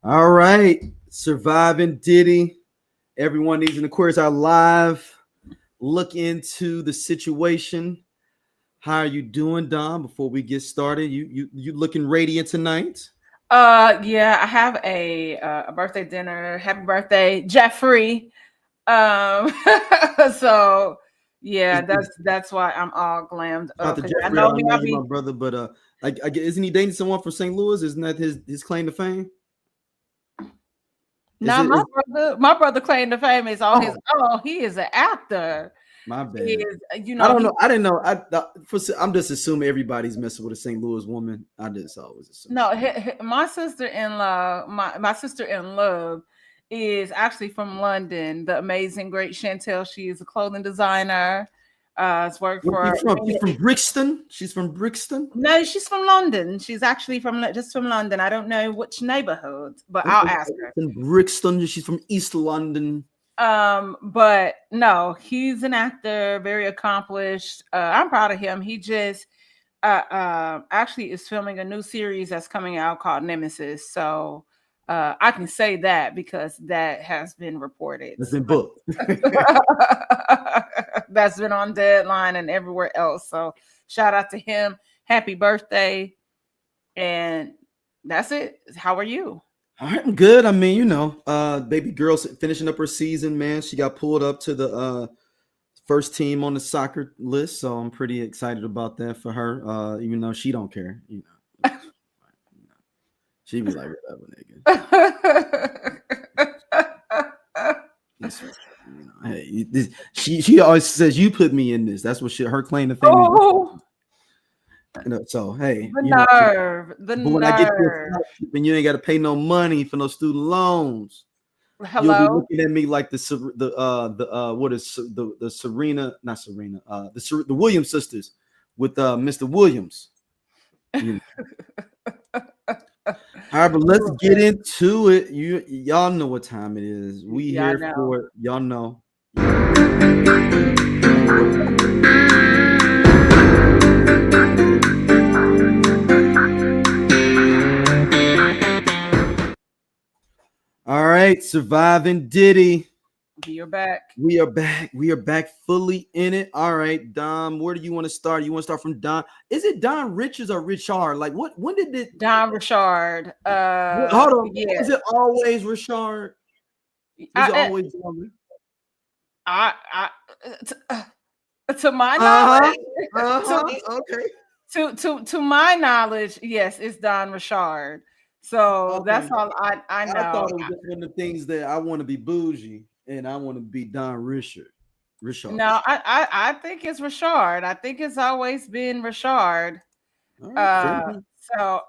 All right, Surviving Diddy. Everyone needs an Aquarius our live. Look into the situation. How are you doing, Dom? Before we get started, you looking radiant tonight. Yeah, I have a birthday dinner. Happy birthday, Jeffrey. Um, so yeah, Is, that's why I'm all glammed Shout out up to because I Jeffrey. I know don't me. know I'll you, be my brother, but isn't he dating someone from St. Louis? Isn't that his claim to fame? Is now it? my Is, brother. My brother claim to fame is all his. oh, Oh, he is an actor. my He bad. is. I don't He know. I didn't know. I'm just assuming everybody's messing with a St. Louis woman. I just always assume. no. My sister-in-law. My sister-in-law is actually from London. The amazing, great Chantel. She is a clothing designer. Has worked Where's for she from? She's from Brixton. She's from Brixton. No, she's from London. She's actually just from London. I don't know which neighborhood, but I'll ask her. In Brixton. She's from East London. But no, he's an actor, very accomplished. I'm proud of him. He just actually is filming a new series that's coming out called Nemesis. So I can say that because that has been reported. It's been booked. That's been on Deadline and everywhere else. So shout out to him. Happy birthday. And that's it. How are you? All right, I'm good. I mean, baby girl's finishing up her season, man. She got pulled up to the first team on the soccer list, so I'm pretty excited about that for her. Even though she don't care, she be like, whatever, nigga. Hey, she always says you put me in this. That's what her claim to fame. Oh. So hey, the nerve. But when I get to and you ain't got to pay no money for no student loans, hello, you'll be looking at me like the Serena, not Serena, the Williams sisters with Mr. Williams. All right, but let's get into it. Y'all know what time it is. We here for it. Y'all know. All right, Surviving Diddy. You're back. We are back. We are back fully in it. All right, Dom, where do you want to start? You want to start from Don? Is it Don Richards or Richard? Like when did it Don Richard? Hold on. Yeah. Is it always Richard? Is it always to my knowledge, okay. To my knowledge, yes, it's Don Richard. So that's all I know. I thought it was just one of the things that I want to be bougie and I want to be Don Richard. No, I think it's Richard. I think it's always been Richard. Right, so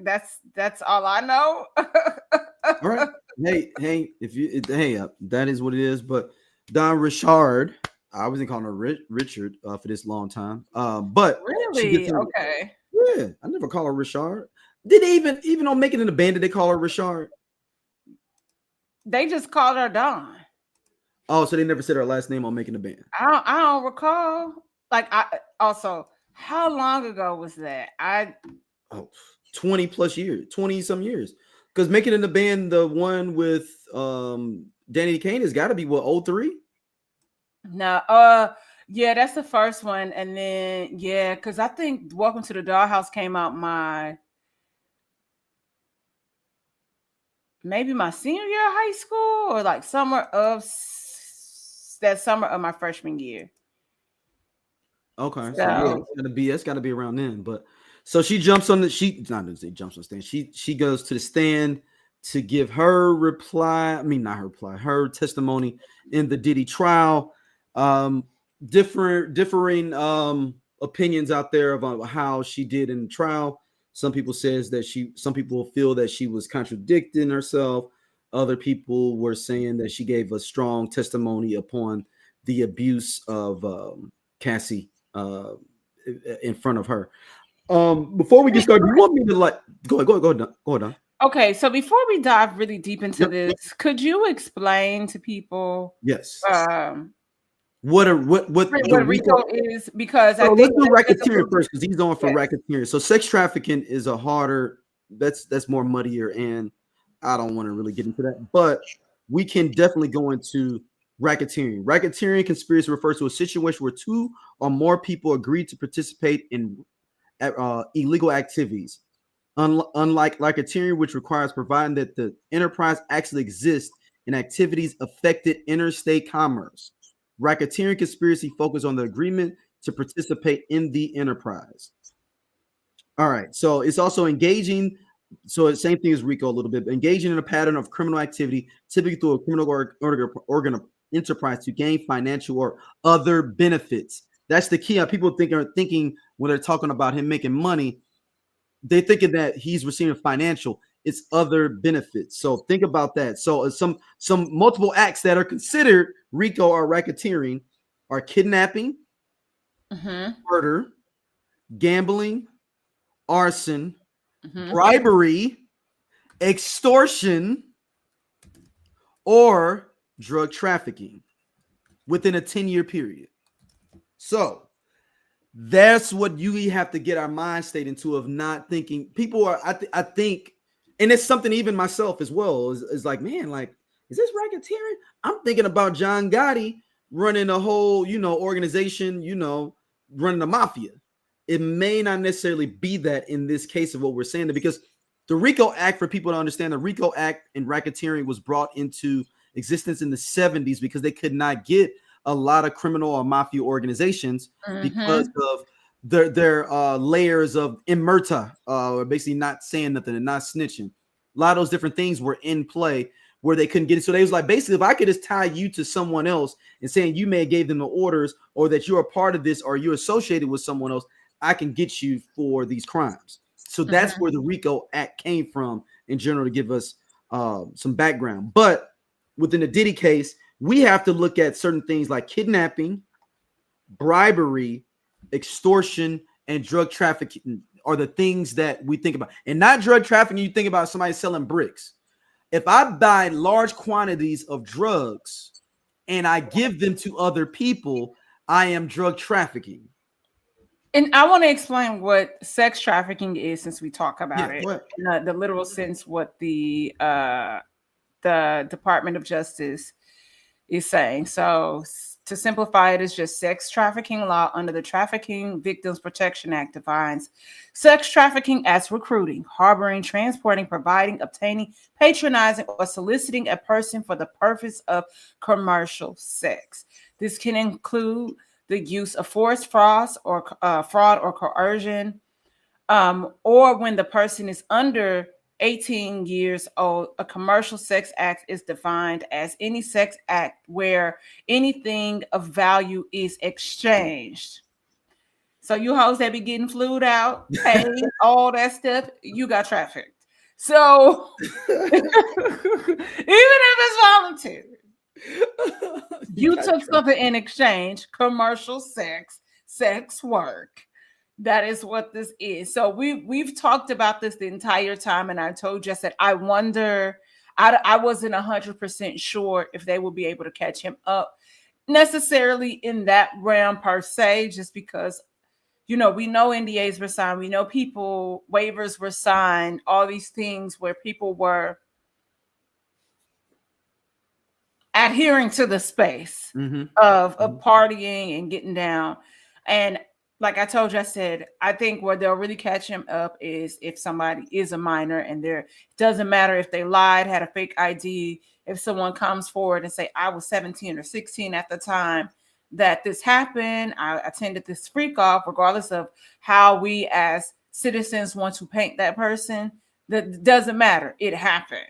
that's all I know. All right. Hey, that is what it is. But Don Richard, I wasn't calling her Richard for this long time. But really, okay. Yeah, I never call her Richard. Did they even on Making It in the Band, did they call her Richard? They just called her Don. Oh, so they never said her last name on Making the Band. I don't recall. Like how long ago was that? 20 plus years, 20 some years. Because Making It in the Band, the one with Danny Kane has got to be what, 03? No, yeah, that's the first one. And then because I think Welcome to the Dollhouse came out maybe my senior year of high school or like summer of my freshman year. Okay, so it's gotta be around then. But so she jumps on jumps on the stand. She goes to the stand to give her her testimony in the Diddy trial. Differing opinions out there about how she did in the trial. Some people feel that she was contradicting herself. Other people were saying that she gave a strong testimony upon the abuse of Cassie in front of her. Before we get started, you want me to go ahead. Okay, so before we dive really deep into this, could you explain to people? Yes. What RICO is, because I think let's do racketeering first because he's on for racketeering. So sex trafficking is a harder, that's more muddier, and I don't want to really get into that, but we can definitely go into racketeering. Racketeering conspiracy refers to a situation where two or more people agree to participate in illegal activities. Unlike racketeering, which requires providing that the enterprise actually exists and activities affected interstate commerce, racketeering conspiracy focus on the agreement to participate in the enterprise. All right, so it's also engaging. So the same thing as RICO a little bit, engaging in a pattern of criminal activity, typically through a criminal organ enterprise to gain financial or other benefits. That's the key. People are thinking when they're talking about him making money, they're thinking that he's receiving financial. It's other benefits. So think about that. So some multiple acts that are considered RICO or racketeering are kidnapping, murder, gambling, arson, bribery, extortion, or drug trafficking within a 10-year period. So that's what you have to get our mind state into, of not thinking. People are, I think, and it's something even myself as well, is like, man, like, is this racketeering? I'm thinking about John Gotti running a whole, organization, running a mafia. It may not necessarily be that in this case of what we're saying, because the RICO Act, for people to understand, the RICO Act and racketeering was brought into existence in the 70s because they could not get a lot of criminal or mafia organizations because of their layers of immurta, basically not saying nothing and not snitching. A lot of those different things were in play where they couldn't get it. So they was like, basically, if I could just tie you to someone else and saying you may have gave them the orders, or that you're a part of this, or you're associated with someone else, I can get you for these crimes. So that's where the RICO Act came from in general, to give us some background. But within the Diddy case, we have to look at certain things like kidnapping, bribery, extortion, and drug trafficking are the things that we think about. And not drug trafficking, you think about somebody selling bricks. If I buy large quantities of drugs and I give them to other people, I am drug trafficking. And I want to explain what sex trafficking is, since we talk about it in the literal sense, what the Department of Justice is saying. So to simplify it, is just sex trafficking law under the Trafficking Victims Protection Act defines sex trafficking as recruiting, harboring, transporting, providing, obtaining, patronizing, or soliciting a person for the purpose of commercial sex. This can include the use of force, fraud, or coercion, or when the person is under 18 years old. A commercial sex act is defined as any sex act where anything of value is exchanged. So you hoes that be getting flued out, paid, all that stuff, you got trafficked. So even if it's voluntary, you took something in exchange. Commercial sex work. That is what this is. So we've talked about this the entire time, and I told you, I said, I wonder, I wasn't 100% sure if they will be able to catch him up necessarily in that realm per se, just because, we know NDAs were signed, we know waivers were signed, all these things where people were adhering to the space of partying and getting down. And like I told you, I said, I think where they'll really catch him up is if somebody is a minor, and it doesn't matter if they lied, had a fake ID. If someone comes forward and say, I was 17 or 16 at the time that this happened, I attended this freak off, regardless of how we as citizens want to paint that person, that doesn't matter. It happened.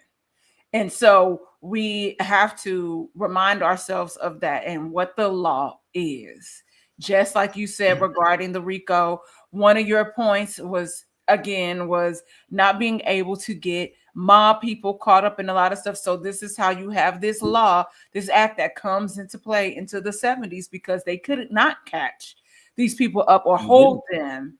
And so we have to remind ourselves of that and what the law is. Just like you said regarding the RICO, one of your points was not being able to get mob people caught up in a lot of stuff. So this is how you have this law, this act that comes into play into the 70s, because they could not catch these people up or hold them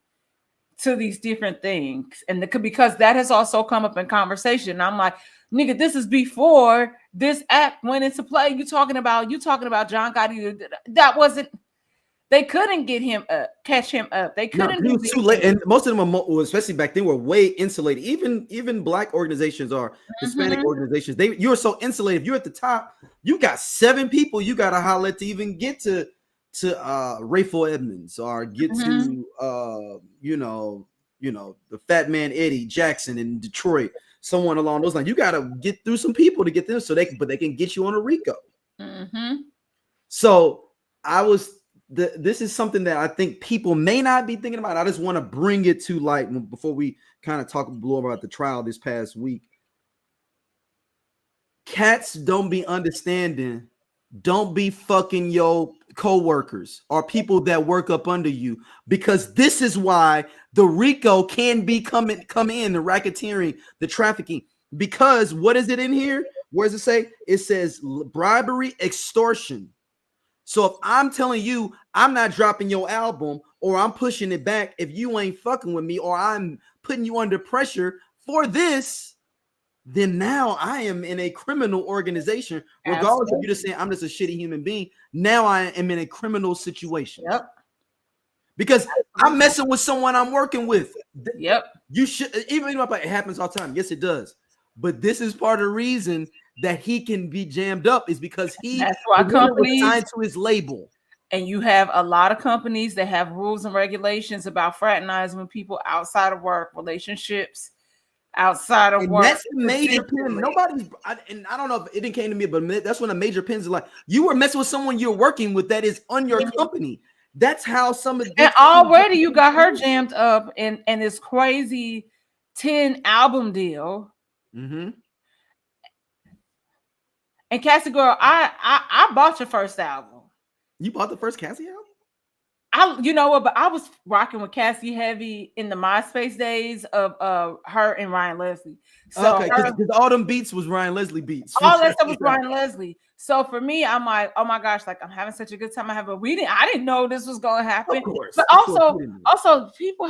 to these different things. And because that has also come up in conversation. And I'm like, nigga, this is before this act went into play. You talking about John Cudi. That wasn't, they couldn't get him up catch him up. They No, couldn't he do was too late, and most of them, especially back then, were way insulated. Even Black organizations or Hispanic organizations, you're so insulated. If you're at the top, you got 7 people you got to holler at to even get to Rayful Edmonds or get to the Fat Man Eddie Jackson in Detroit, someone along those lines. You got to get through some people to get them, so they can get you on a RICO. So this is something that I think people may not be thinking about. I just want to bring it to light before we kind of talk more about the trial this past week. Cats don't be understanding. Don't be fucking your co-workers or people that work up under you, because this is why the RICO can be come in, the racketeering, the trafficking. Because what is it in here? Where does it say? It says bribery, extortion. So if I'm telling you I'm not dropping your album, or I'm pushing it back if you ain't fucking with me, or I'm putting you under pressure for this, then now I am in a criminal organization, regardless of you just saying I'm just a shitty human being. Now I am in a criminal situation. Yep. Because I'm messing with someone I'm working with. Yep. You should, even if it happens all the time. Yes, it does. But this is part of the reason that he can be jammed up, is because that's why companies signed to his label. And you have a lot of companies that have rules and regulations about fraternizing with people outside of work, relationships outside of work. That's the major pin. I don't know if it didn't came to me, but that's when the major pins are like, you were messing with someone you're working with that is on your company. That's how some of and already you got her jammed up in this crazy 10 album deal. And Cassie girl, I bought your first album. You bought the first Cassie album? You know what? But I was rocking with Cassie heavy in the MySpace days of her and Ryan Leslie. So okay, because all them beats was Ryan Leslie beats. All that stuff was Ryan Leslie. So for me, I'm like, oh my gosh, like I'm having such a good time. I didn't know this was going to happen. Of course, but also people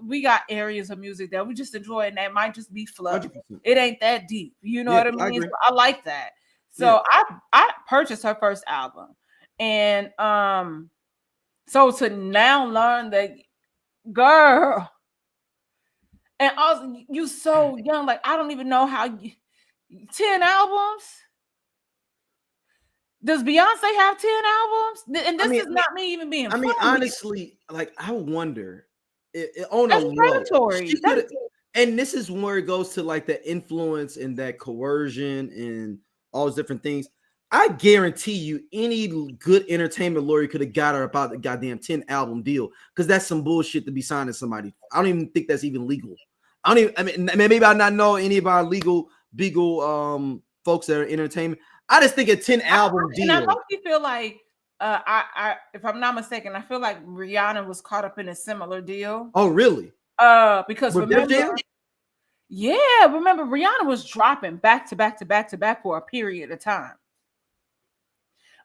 we got areas of music that we just enjoy, and that might just be fluff. It ain't that deep. You know what I mean? I like that. So I purchased her first album. And so to now learn that, girl, and also you so young, like I don't even know how 10 albums. Does Beyonce have 10 albums? And this is not me even being funny. Honestly, like I wonder on that's a predatory. And this is where it goes to like the influence and that coercion and all those different things. I guarantee you any good entertainment lawyer could have got her about the goddamn 10 album deal, because that's some bullshit to be signing somebody. I don't even think that's even legal. Maybe I not know any of our legal folks that are entertainment. I just think a 10 album deal. And I mostly feel like I if I'm not mistaken, I feel like Rihanna was caught up in a similar deal. Oh, really? Because remember Rihanna was dropping back to back to back to back for a period of time.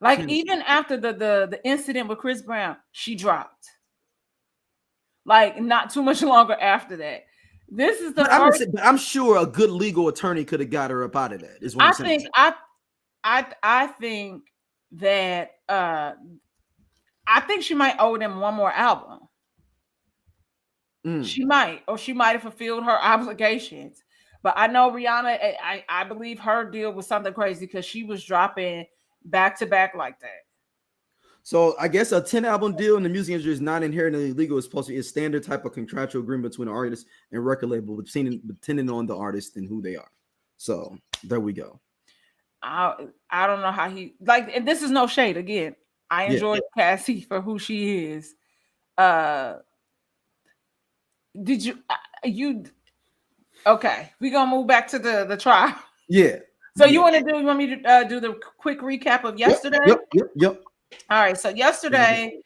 Like even after the incident with Chris Brown, she dropped. Like not too much longer after that. This is I'm sure a good legal attorney could have got her up out of that. Is what I'm saying. I think that I think she might owe them one more album. She might have fulfilled her obligations. But I know Rihanna, I believe her deal was something crazy because she was dropping back to back like that. So I guess a 10 album deal in the music industry is not inherently illegal. It's supposed to be a standard type of contractual agreement between an artist and record label, depending on the artist and who they are. So there we go. I don't know how he like, and this is no shade again. I enjoy Cassie for who she is. Did you okay, we're gonna move back to the trial. So you want me to do the quick recap of yesterday? Yep. All right, so yesterday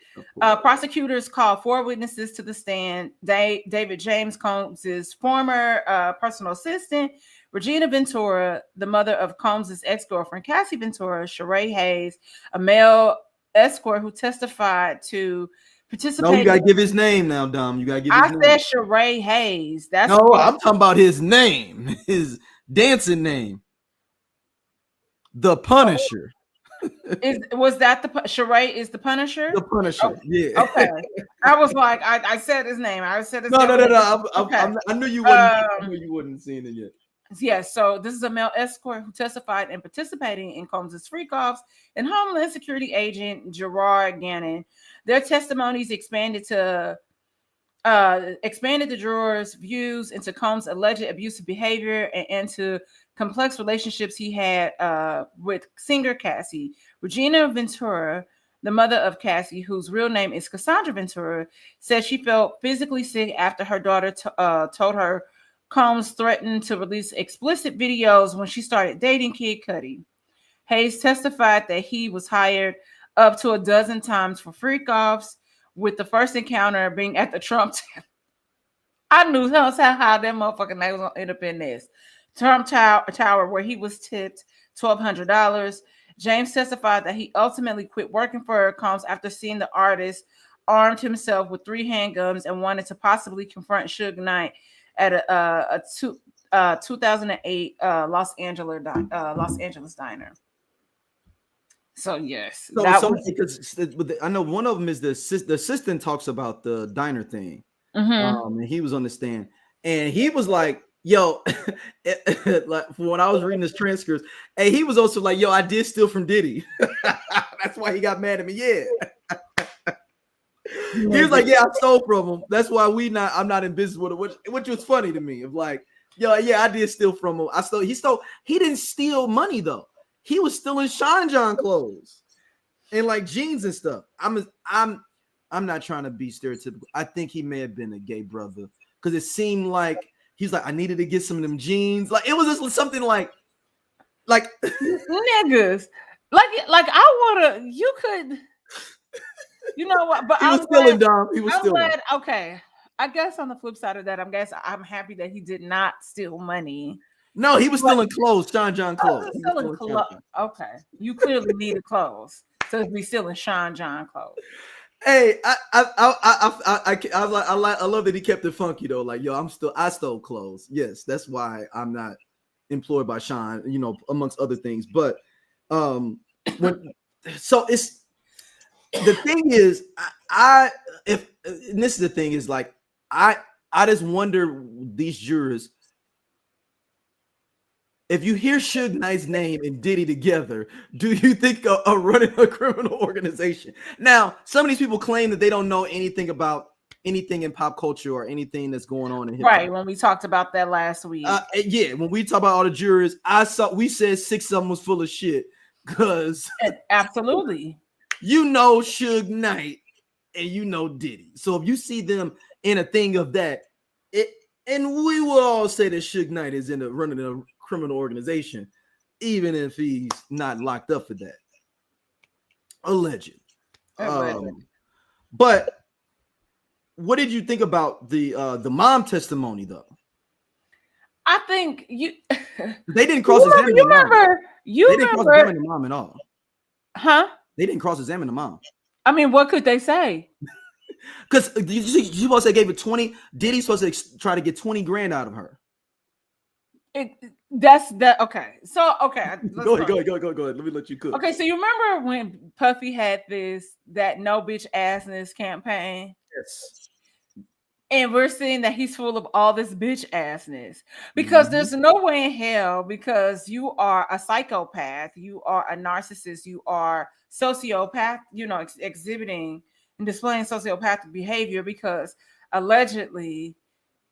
prosecutors called 4 witnesses to the stand. David James Combs' former personal assistant, Regina Ventura, the mother of Combs' ex-girlfriend Cassie Ventura, Sheree Hayes, a male escort who testified to participate. No, you gotta give his name now, Dom. You gotta give his name. I said Sheree Hayes. I'm talking about his name, his dancing name. The Punisher. Was that the Sheree is the Punisher? The Punisher. Oh, Yeah. okay. I was like, I said his name. I said his No. name. I knew you wouldn't. I knew you wouldn't seen it yet. Yes, so this is a male escort who testified in participating in Combs' freak-offs and Homeland Security agent Gerard Gannon. Their testimonies expanded the jurors' views into Combs' alleged abusive behavior and into complex relationships he had with singer Cassie. Regina Ventura, the mother of Cassie, whose real name is Cassandra Ventura, said she felt physically sick after her daughter told her Combs threatened to release explicit videos when she started dating Kid Cudi. Hayes testified that he was hired up to a dozen times for freak-offs, with the first encounter being at the Trump Tower. I knew how that motherfucking name was going to end up in this. Trump Tower, where he was tipped $1,200. James testified that he ultimately quit working for Combs after seeing the artist armed himself with 3 handguns and wanted to possibly confront Suge Knight at a 2008 Los Angeles diner. So yes, because I know one of them is the assistant talks about the diner thing, and he was on the stand, and he was like, "Yo," like when I was reading this transcripts, and he was also like, "Yo, I did steal from Diddy." That's why he got mad at me. Yeah. He was like, "Yeah, I stole from him. That's why I'm not in business with him," which was funny to me. Of like, "Yo, yeah, I did steal from him. He didn't steal money though. He was stealing Sean John clothes and like jeans and stuff." I'm not trying to be stereotypical. I think he may have been a gay brother because it seemed like he's like, I needed to get some of them jeans. Like it was just something like niggas. Like I wanna. You could. You know what? But he was stealing, Dom. He was stealing. Glad, okay. I guess on the flip side of that, I'm happy that he did not steal money. No, he was stealing clothes, Sean John clothes. Okay, you clearly needed clothes to be stealing Sean John clothes. Hey, I love that he kept it funky though. Like, yo, I stole clothes. Yes, that's why I'm not employed by Sean. You know, amongst other things. But it's. The thing is, and this is the thing is like, I just wonder these jurors, if you hear Suge Knight's name and Diddy together, do you think of running a criminal organization? Now, some of these people claim that they don't know anything about anything in pop culture or anything that's going on in hip-hop. Right, when we talked about that last week. Yeah, when we talk about all the jurors, we said 6 of them was full of shit because absolutely. You know Suge Knight and you know Diddy. So if you see them in a thing of that, and we will all say that Suge Knight is running a criminal organization, even if he's not locked up for that. Alleged. But what did you think about the mom testimony though? I think they didn't cross-examine the mom. They didn't cross-examine the mom at all. Huh? They didn't cross-examine the mom. I mean, what could they say? Because you supposed to gave it 20. Diddy's supposed to try to get 20 grand out of her. Okay. So okay. Go ahead. Let me let you cook. Okay, so you remember when Puffy had that no bitch assness campaign? Yes. And we're seeing that he's full of all this bitch assness because there's no way in hell, because you are a psychopath, you are a narcissist, you are sociopath, exhibiting and displaying sociopathic behavior, because allegedly,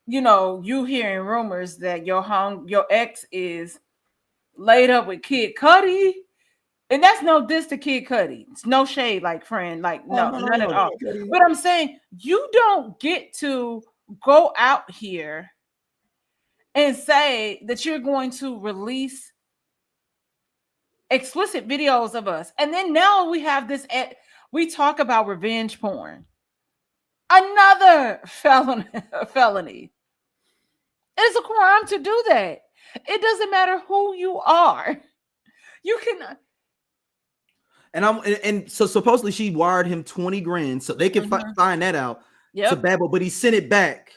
you hearing rumors that your ex is laid up with Kid Cudi. And that's no diss to Kid Cudi. It's no shade, like friend, like none at all. But I'm saying you don't get to go out here and say that you're going to release explicit videos of us. And then now we have this, we talk about revenge porn. Another felony. It's a crime to do that. It doesn't matter who you are. You can... And so supposedly she wired him 20 grand so they can find that out. To Babel, but he sent it back.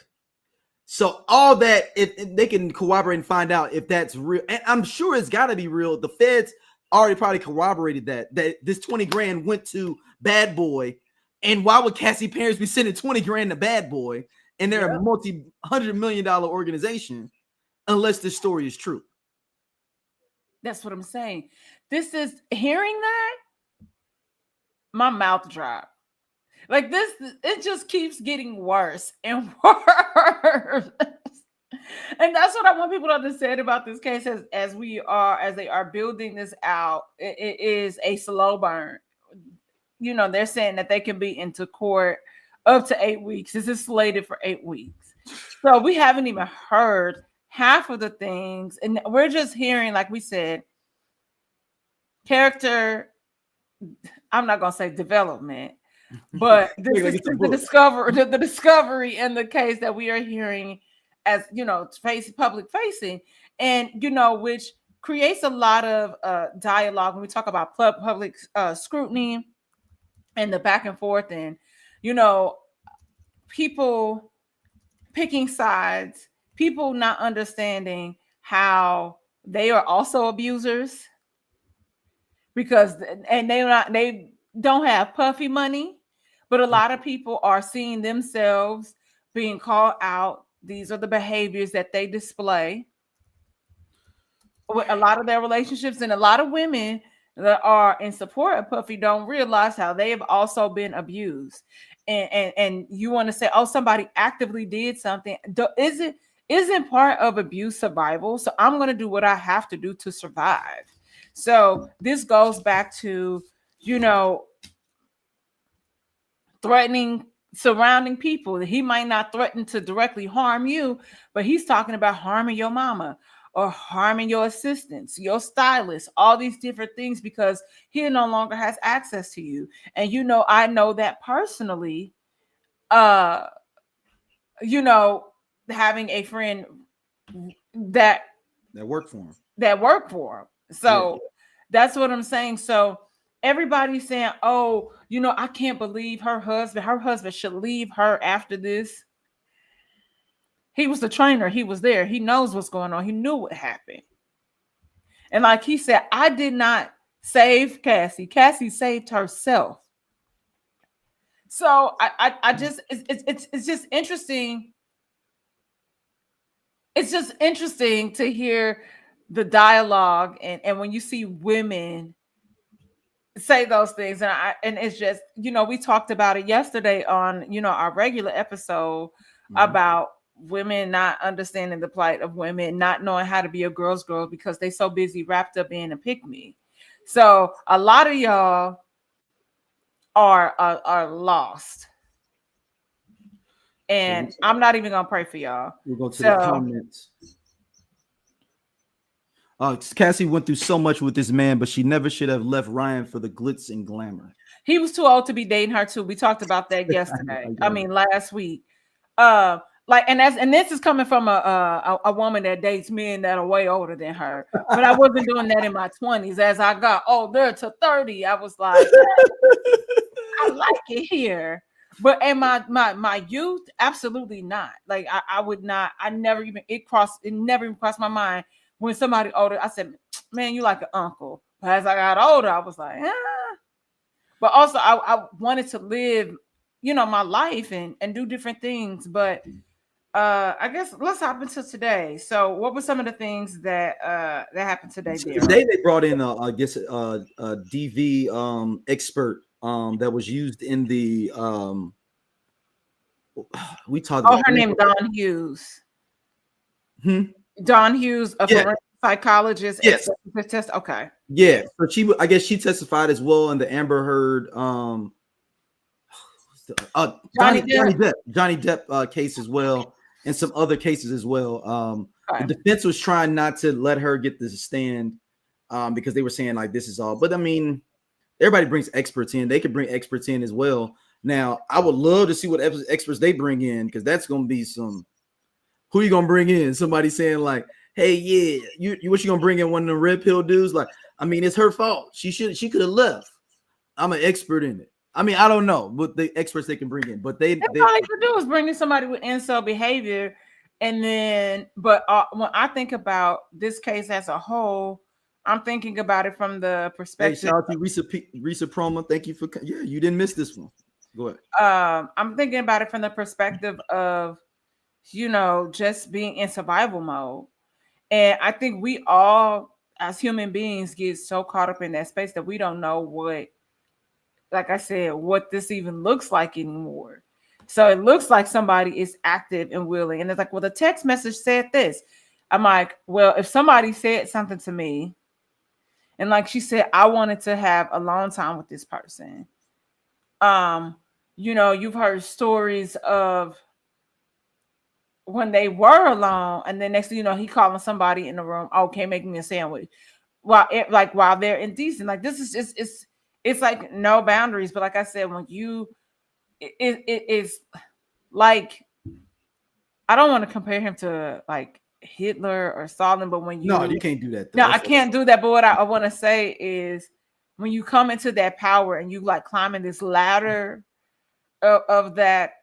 So all that, if they can corroborate and find out if that's real, and I'm sure it's got to be real. The feds already probably corroborated that this 20 grand went to Bad Boy. And why would Cassie parents be sending 20 grand to Bad Boy? And they're a multi-$100 million organization, unless this story is true. That's what I'm saying. This is hearing that, my mouth dropped. Like this, it just keeps getting worse and worse. And that's what I want people to understand about this case as they are building this out. It is a slow burn. You know, they're saying that they can be into court up to 8 weeks. This is slated for 8 weeks. So we haven't even heard half of the things. And we're just hearing, like we said, character, I'm not going to say development, but this is the discovery in the case that we are hearing as, you know, public facing, and, you know, which creates a lot of dialogue when we talk about public scrutiny and the back and forth, and, you know, people picking sides, people not understanding how they are also abusers, because they don't have puffy money, but a lot of people are seeing themselves being called out. These are the behaviors that they display with a lot of their relationships, and a lot of women that are in support of Puffy don't realize how they have also been abused. And you want to say, oh, somebody actively did something. Isn't part of abuse survival? So I'm going to do what I have to do to survive. So this goes back to, you know, surrounding people. He might not threaten to directly harm you, but he's talking about harming your mama or harming your assistants, your stylist, all these different things, because he no longer has access to you. And, you know, I know that personally, you know, having a friend that worked for him. So that's what I'm saying. So everybody's saying, oh, you know, I can't believe her husband should leave her after this. He was the trainer. He was there. He knows what's going on. He knew what happened. And like he said, I did not save Cassie. Cassie saved herself. So I just, it's just interesting. It's just interesting to hear the dialogue, and when you see women say those things, and it's just, you know, we talked about it yesterday on, you know, our regular episode about women not understanding the plight of women, not knowing how to be a girl's girl because they so busy wrapped up being a pick-me. So a lot of y'all are lost, and I'm not even gonna pray for y'all. We'll go to the comments. Cassie went through so much with this man, but she never should have left Ryan for the glitz and glamour. He was too old to be dating her too. We talked about that yesterday. Last week. And this is coming from a woman that dates men that are way older than her. But I wasn't doing that in my 20s. As I got older to 30, I was like, I like it here. But in my youth, absolutely not. Like I would not. It never even crossed my mind. When somebody older, I said, man, you like an uncle. But as I got older, I was like, But also I wanted to live, you know, my life and do different things. But I guess let's hop into today. So what were some of the things that happened today? Today they brought in a DV expert that was used in the we talked about. Her name Dawn Hughes. Dawn Hughes, a forensic psychologist. Yes. Okay. Yeah. So I guess she testified as well in the Amber Heard Johnny Depp case as well, and some other cases as well. The defense was trying not to let her get the stand because they were saying like this is all. But I mean, everybody brings experts in. They could bring experts in as well. Now, I would love to see what experts they bring in, because that's going to be some. Who you gonna bring in? Somebody saying like, "Hey, yeah, you what you gonna bring in one of the red pill dudes?" Like, I mean, it's her fault. She could have left. I'm an expert in it. I mean, I don't know what the experts they can bring in, but all they could do is bring in somebody with incel behavior, and then. But when I think about this case as a whole, I'm thinking about it from the Hey, perspective. shout out to Risa Proma. Thank you for you didn't miss this one. Go ahead. I'm thinking about it from the perspective of, just being in survival mode. And I think we all, as human beings, get so caught up in that space that we don't know what, like I said, what this even looks like anymore. So it looks like somebody is active and willing. And it's like, well, the text message said this. I'm like, well, if somebody said something to me, and like she said, I wanted to have a long time with this person. You've heard stories of when they were alone, and then next thing you know, he calling somebody in the room, okay, make me a sandwich. While they're indecent. Like this is just it's like no boundaries. But like I said, when it is like, I don't want to compare him to like Hitler or Stalin, but when No, you can't do that. No, I can't do that. But what I want to say is, when you come into that power and you like climbing this ladder of that,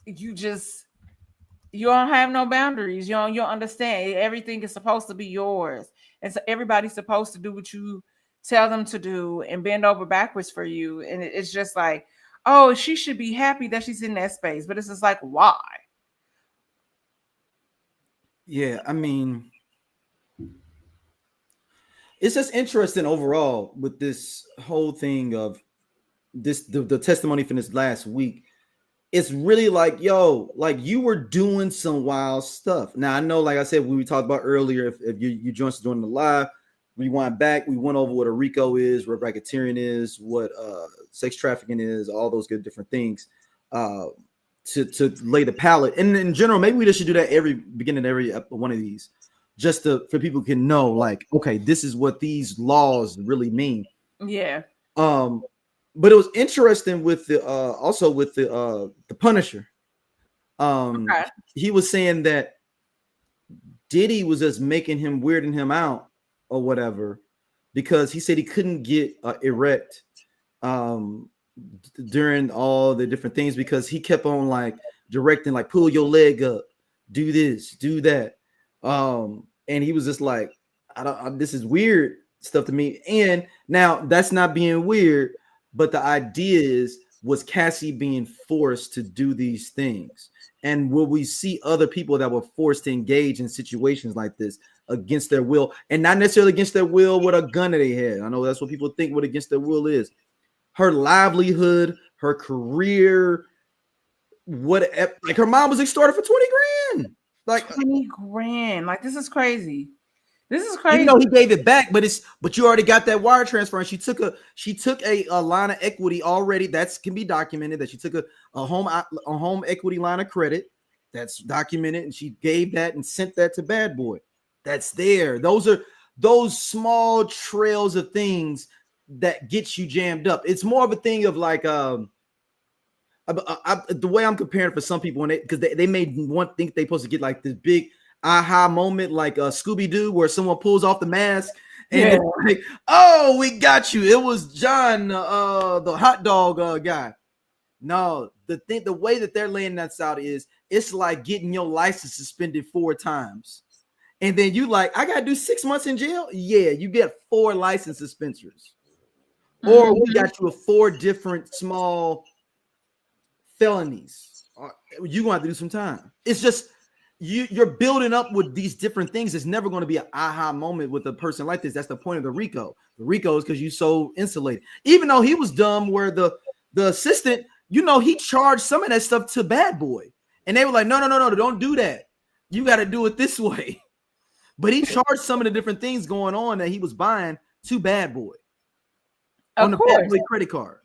you don't have no boundaries. You don't understand. Everything is supposed to be yours. And so everybody's supposed to do what you tell them to do and bend over backwards for you. And it's just like, oh, she should be happy that she's in that space. But it's just like, why? Yeah, I mean, it's just interesting overall with this whole thing of the testimony from this last week. It's really like, yo, like you were doing some wild stuff. Now I know, like I said, when we talked about earlier, if you joined us during the live, we went back, we went over what a RICO is, what racketeering is, what sex trafficking is, all those good different things, to lay the palette. And in general, maybe we just should do that every beginning of every one of these, just for people can know, like, okay, this is what these laws really mean. Yeah. But it was interesting with the also with the Punisher. Okay. He was saying that Diddy was just making him, weirding him out or whatever, because he said he couldn't get erect during all the different things, because he kept on like directing, like, pull your leg up, do this, do that. And he was just like, this is weird stuff to me. And now that's not being weird, but the idea was Cassie being forced to do these things? And will we see other people that were forced to engage in situations like this against their will, and not necessarily against their will with a gun that they had? I know that's what people think what against their will is. Her livelihood, her career, like her mom was extorted for 20 grand. Like 20 grand. Like, this is crazy. This is crazy. Even though he gave it back, but you already got that wire transfer, and she took a line of equity already. That can be documented, that she took a home equity line of credit. That's documented, and she gave that and sent that to Bad Boy. That's there. Those small trails of things that gets you jammed up. It's more of a thing of like the way I'm comparing for some people, because they may think they're supposed to get like this big aha moment, like Scooby-Doo, where someone pulls off the mask and like, oh, we got you. It was John, the hot dog guy. No, the way that they're laying that out is, it's like getting your license suspended 4 times. And then you like, I gotta do 6 months in jail. Yeah, you get 4 license suspenders. Or we got you 4 different small felonies. You're gonna have to do some time. It's just, you're building up with these different things. It's never going to be an aha moment with a person like this. That's the point of the RICO. The RICO is because you so insulated. Even though he was dumb, where the assistant, he charged some of that stuff to Bad Boy, and they were like, no, don't do that. You got to do it this way. But he charged some of the different things going on that he was buying to Bad Boy on the Bad Boy credit card.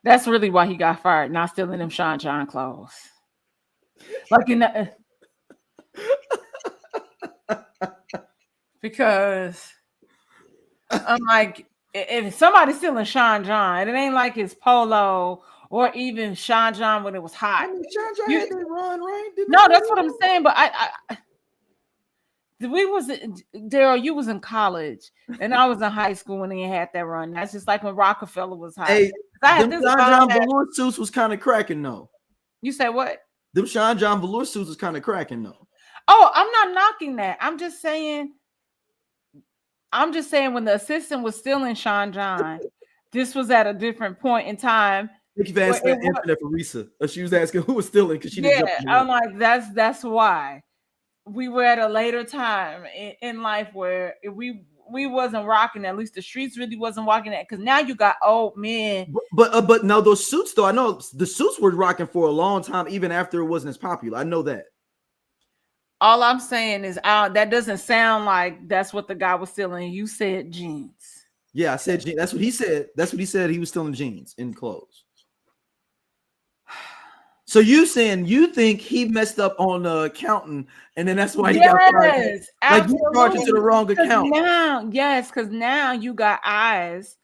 That's really why he got fired. Not stealing them Sean John clothes. Like in the. Because I'm like, if somebody's stealing Sean John, it ain't like his polo or even Sean John when it was hot. I mean, Sean John had that run, right? No, that's what I'm saying. But Daryl, you was in college and I was in high school when he had that run. That's just like when Rockefeller was hot. Hey, them Sean John velour suits was kind of cracking though. You say what? Them Sean John velour suits was kind of cracking though. Oh, I'm not knocking that. I'm just saying, I'm just saying when the assistant was stealing Sean John, this was at a different point in time. Thank you for answering that for Risa. She was asking who was stealing because she didn't jump in. I'm like, that's why. We were at a later time in life where we wasn't rocking, at least the streets really wasn't rocking that, because now you got old men. But no, those suits though, I know the suits were rocking for a long time, even after it wasn't as popular. I know that. All I'm saying is that doesn't sound like that's what the guy was stealing. You said jeans. Yeah, I said jeans. That's what he said. That's what he said. He was stealing jeans and clothes. So you saying you think he messed up on the accountant, and then that's why he got fired? Like you charged to the wrong account. Because now you got eyes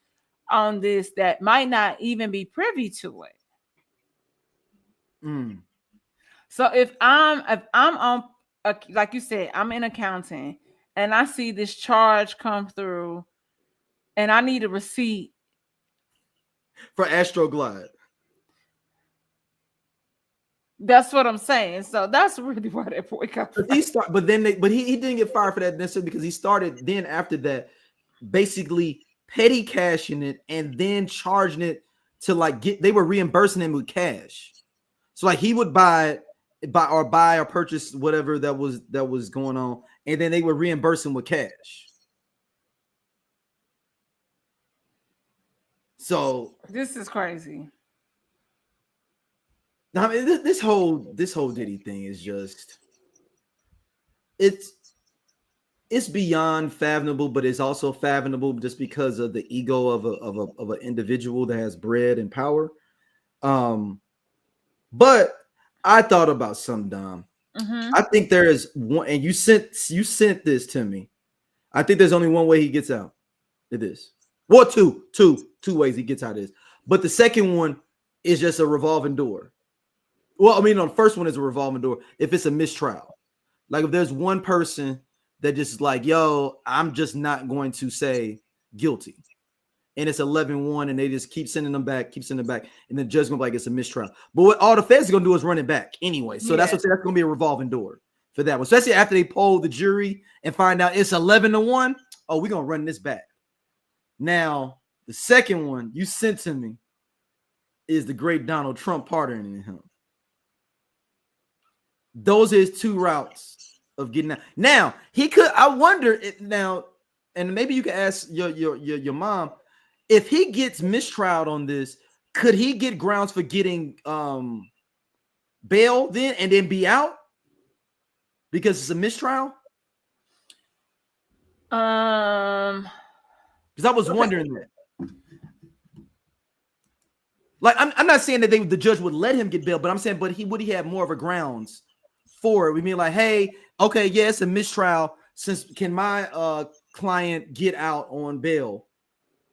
on this that might not even be privy to it. So if I'm on, like you said, I'm in accounting, and I see this charge come through, and I need a receipt for Astroglide. That's what I'm saying. So that's really why that boy got fired. But he didn't get fired for that necessarily, because he started then after that basically petty cashing it and then charging it to like they were reimbursing him with cash. So like he would buy or purchase whatever that was going on, and then they would reimburse him with cash. So this is crazy. I mean, this whole Diddy thing is just it's beyond fathomable, but it's also fathomable just because of the ego of an individual that has bread and power. But I thought about some, Dom. I think there is one, and you sent this to me. I think there's only one way he gets out. It is. Well, two ways he gets out of this. But the second one is just a revolving door. Well, I mean, the first one is a revolving door. If it's a mistrial, like if there's one person that just like, yo, I'm just not going to say guilty, and it's 11-1, and they just keep sending them back, and the judge gonna be like it's a mistrial. But what all the feds are gonna do is run it back anyway. So that's gonna be a revolving door for that one, especially after they poll the jury and find out it's 11-1. Oh, we're gonna run this back. Now, the second one you sent to me is the great Donald Trump pardoning him. Those are his two routes of getting out. Now, he could, I wonder if now, and maybe you can ask your mom, if he gets mistrialed on this, could he get grounds for getting bail then and then be out because it's a mistrial? Because I was wondering that. Like, I'm not saying that the judge would let him get bail, but I'm saying, would he have more of a grounds for it? We mean like, hey, okay, yeah, it's a mistrial. Since can my client get out on bail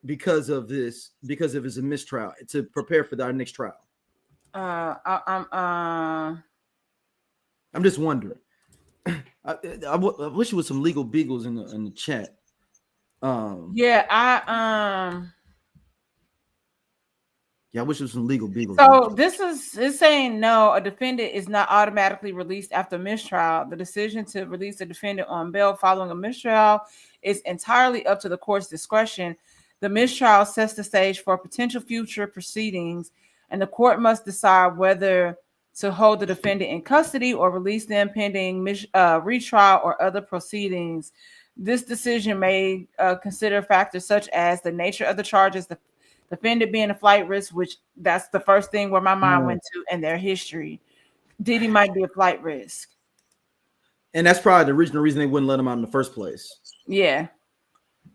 because of this? Because if it's a mistrial, to prepare for our next trial. I'm just wondering. I wish it was some legal beagles in the chat. Yeah, I wish it was some legal beagles. So it's saying no, a defendant is not automatically released after mistrial. The decision to release a defendant on bail following a mistrial is entirely up to the court's discretion. The mistrial sets the stage for potential future proceedings, and the court must decide whether to hold the defendant in custody or release them pending retrial or other proceedings. This decision may consider factors such as the nature of the charges, the defendant being a flight risk, which that's the first thing where my mind went to, and their history. Diddy might be a flight risk. And that's probably the original reason they wouldn't let him out in the first place. Yeah.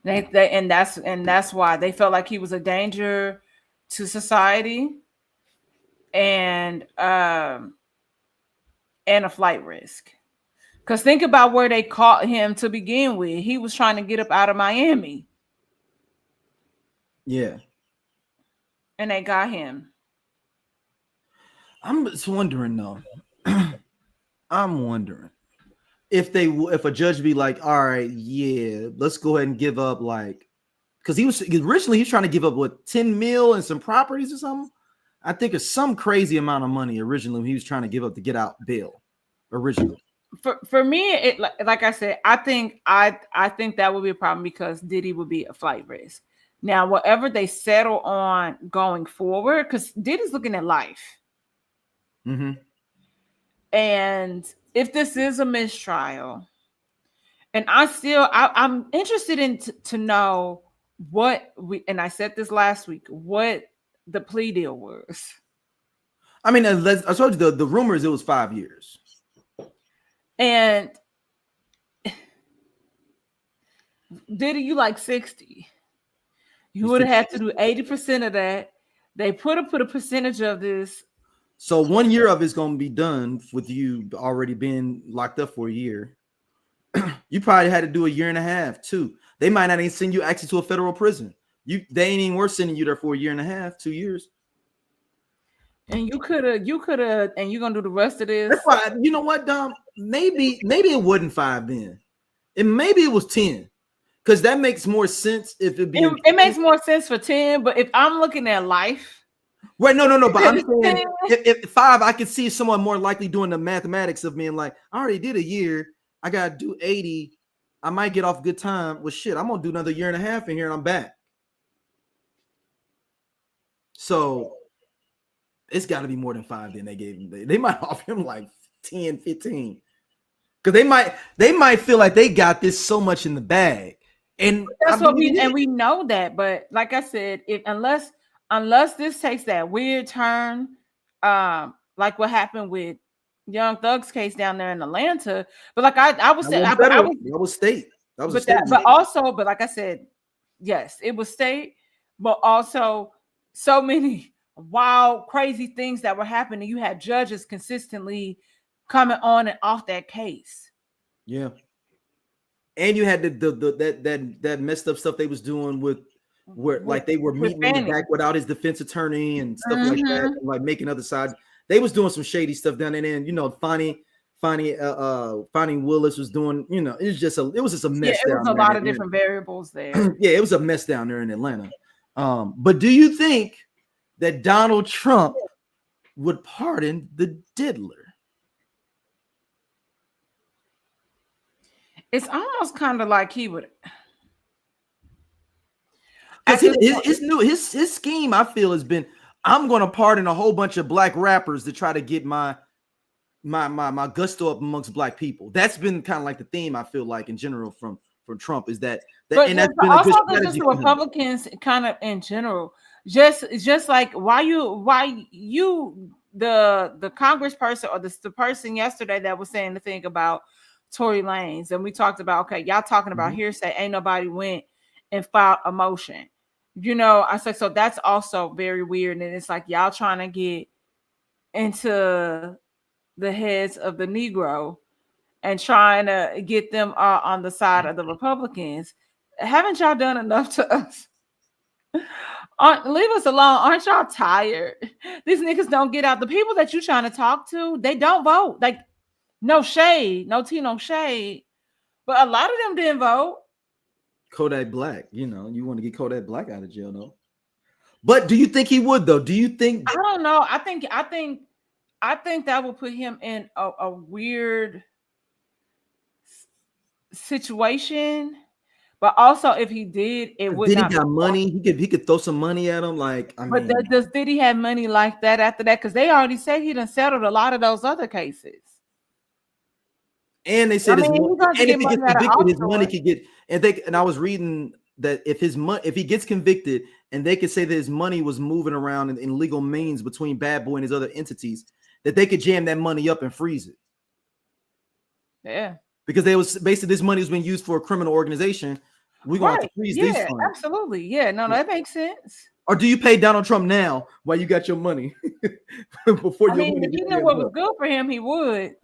That's why they felt like he was a danger to society and a flight risk. Because think about where they caught him to begin with. He was trying to get up out of Miami. Yeah. And they got him. I'm just wondering though. I'm wondering if a judge be like, all right, yeah, let's go ahead and give up, like, because originally he was trying to give up what, 10 mil and some properties or something. I think it's some crazy amount of money originally he was trying to give up to get out bail originally. for me, it like I said, I think that would be a problem because Diddy would be a flight risk. Now, whatever they settle on going forward, because Diddy's looking at life. Mm-hmm. And if this is a mistrial, and I'm interested in to know what and I said this last week, what the plea deal was. I mean, I told you the rumors, it was 5 years. And Diddy, you like 60. You would have had to do 80% of that. They put a percentage of this. So 1 year of it's going to be done with you already being locked up for a year. You probably had to do a year and a half too. They might not even send you actually to a federal prison. They ain't even worth sending you there for a year and a half, 2 years. And you could have, and you're gonna do the rest of this. That's why, you know what, Dom? Maybe it wasn't 5 then. Maybe it was 10. Because that makes more sense if it be. It makes more sense for 10, but if I'm looking at life. Right, no. But I'm saying if 5, I could see someone more likely doing the mathematics of being like, I already did a year. I got to do 80. I might get off good time. Well, shit, I'm going to do another year and a half in here and I'm back. So it's got to be more than 5 than they gave him. They might offer him like 10, 15. Because they might feel like they got this so much in the bag. And that's what we know that. But like I said, unless this takes that weird turn, like what happened with Young Thug's case down there in Atlanta, but like I was saying, that was state. That was but like I said, yes, it was state, but also so many wild, crazy things that were happening. You had judges consistently coming on and off that case. Yeah, and you had that messed up stuff they was doing with where like they were meeting in the back without his defense attorney and stuff like that, and like making other sides. They was doing some shady stuff down there, and you know, Fonnie Willis was doing, you know, it was just a mess. Yeah, it was a lot of different variables there. Yeah, it was a mess down there in Atlanta. But do you think that Donald Trump would pardon the diddler? It's almost kind of like he would. His scheme, I feel, has been, I'm going to pardon a whole bunch of black rappers to try to get my gusto up amongst black people. That's been kind of like the theme, I feel like, in general from Trump, is that and that's been a good strategy for Republicans kind of in general. Just like why you the congressperson or the person yesterday that was saying the thing about Tory Lanez, and we talked about, okay, y'all talking about hearsay, ain't nobody went and filed a motion. You know, I said, so that's also very weird. And it's like y'all trying to get into the heads of the Negro and trying to get them on the side of the Republicans. Haven't y'all done enough to us? Leave us alone. Aren't y'all tired? These niggas don't get out. The people that you trying to talk to, they don't vote. Like, no shade, no tea, no shade. But a lot of them didn't vote. Kodak Black, you know, you want to get Kodak Black out of jail, though. But do you think he would, though? Do you think? I don't know. I think that would put him in a weird situation. But also, if he did, it would Diddy not. Got money. He could throw some money at him. Like, does Diddy have money like that after that? Because they already said he done settled a lot of those other cases. And they said his money could get, and I was reading that if he gets convicted, and they could say that his money was moving around in legal means between Bad Boy and his other entities, that they could jam that money up and freeze it. Yeah. Because they was basically, this money was being used for a criminal organization. We're going to freeze these funds. Absolutely. Yeah, no, that makes sense. Or do you pay Donald Trump now while you got your money? Before if he knew what was good for him, he would.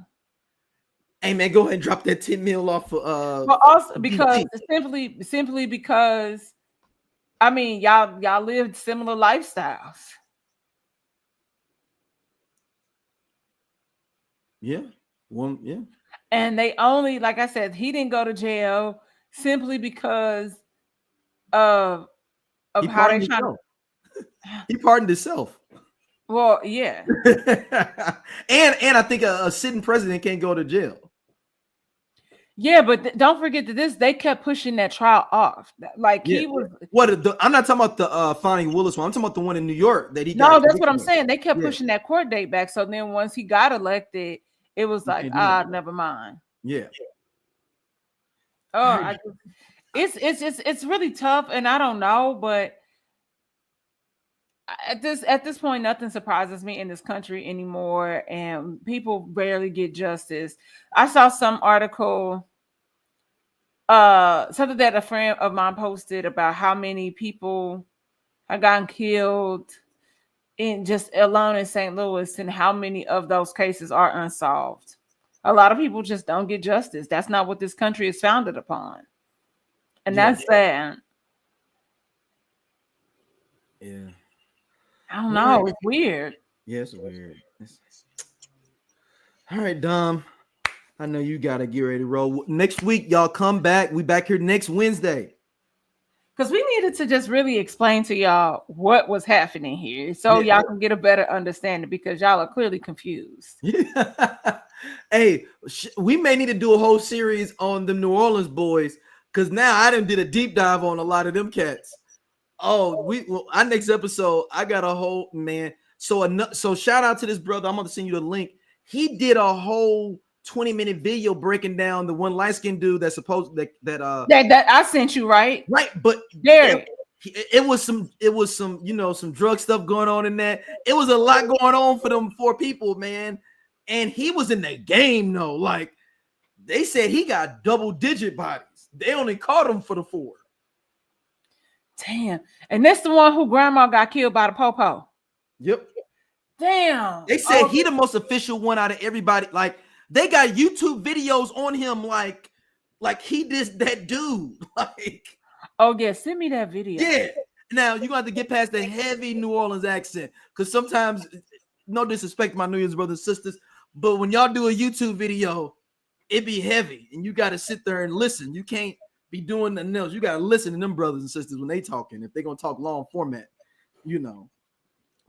Hey man, go ahead and drop that 10 mil off for but also because simply because I mean y'all lived similar lifestyles. Yeah. And they only, like I said, he didn't go to jail simply because of how they trying to. He pardoned himself. Well, yeah. and I think a sitting president can't go to jail. Yeah, but don't forget that they kept pushing that trial off. Like he was. I'm not talking about the Fonnie Willis one. I'm talking about the one in New York that he got. No, that's what I'm saying. They kept Yeah. pushing that court date back. So then once he got elected, it was like, never mind. Yeah. Oh, it's really tough, and I don't know, but at this point, nothing surprises me in this country anymore, and people rarely get justice. I saw some article, something that a friend of mine posted about how many people have gotten killed in just alone in St. Louis, and how many of those cases are unsolved. A lot of people just don't get justice. That's not what this country is founded upon. And that's sad. Yeah. I don't know. It's weird. Yeah, it's weird. All right, Dom. I know you got to get ready to roll. Next week, y'all come back. We back here next Wednesday. Because we needed to just really explain to y'all what was happening here so y'all can get a better understanding, because y'all are clearly confused. Yeah. Hey, we may need to do a whole series on the New Orleans boys, because now I done did a deep dive on a lot of them cats. Oh, our next episode, I got a whole, man. So shout out to this brother. I'm going to send you the link. He did a whole 20-minute video breaking down the one light-skinned dude that's supposed that I sent you, right? Right, but there it was some some drug stuff going on in that. It was a lot going on for them 4 people, man. And he was in the game, though. Like, they said he got double-digit bodies. They only caught him for the 4. Damn. And that's the one who grandma got killed by the popo. Yep. Damn. They said he the most official one out of everybody. Like, they got YouTube videos on him like he did that dude. Like, oh yeah, send me that video. Yeah. Now you're gonna have to get past the heavy New Orleans accent, because sometimes, no disrespect to my New Orleans brothers and sisters, but when y'all do a YouTube video, it be heavy, and you got to sit there and listen. You can't be doing nothing else. You got to listen to them brothers and sisters when they talking, if they're gonna talk long format,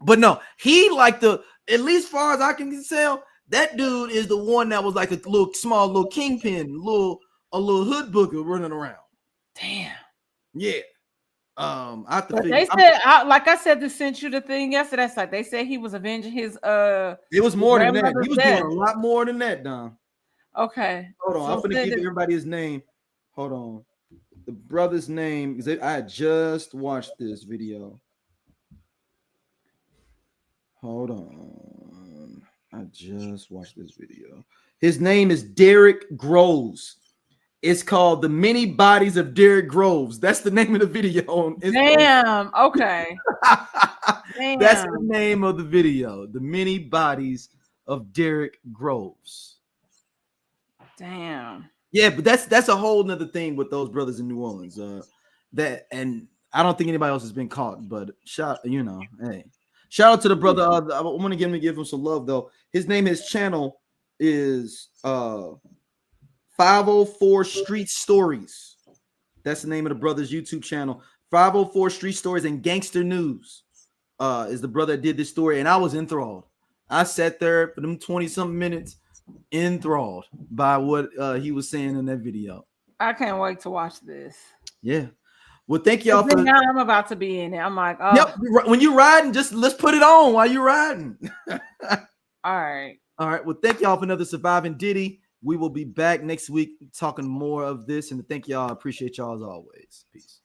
But no, he at least far as I can tell, that dude is the one that was like a small kingpin, a little hood booker running around. Damn. Yeah. I have to figure. They said, like I said, they sent you the thing yesterday. That's like they said he was avenging his It was more than that. He was doing a lot more than that, Don. Okay. Hold on. I'm gonna give everybody his name. Hold on. The brother's name, because I just watched this video. Hold on. I just watched this video. His name is Derek Groves. It's called The Many Bodies of Derek Groves. That's the name of the video on Instagram. Damn. Okay. Damn. That's the name of the video. The Many Bodies of Derek Groves. Damn. Yeah, but that's a whole nother thing with those brothers in New Orleans. And I don't think anybody else has been caught, but hey. Shout out to the brother. I want to give him some love though. His channel is 504 Street Stories. That's the name of the brother's YouTube channel. 504 Street Stories and Gangster News is the brother that did this story, and I was enthralled. I sat there for them 20-something minutes, enthralled by what he was saying in that video. I can't wait to watch this. Yeah. Well, thank y'all for. Now I'm about to be in it. I'm like, oh. Yep. When you're riding, just let's put it on while you're riding. All right. Well, thank y'all for another Surviving Diddy. We will be back next week talking more of this. And thank y'all. I appreciate y'all as always. Peace.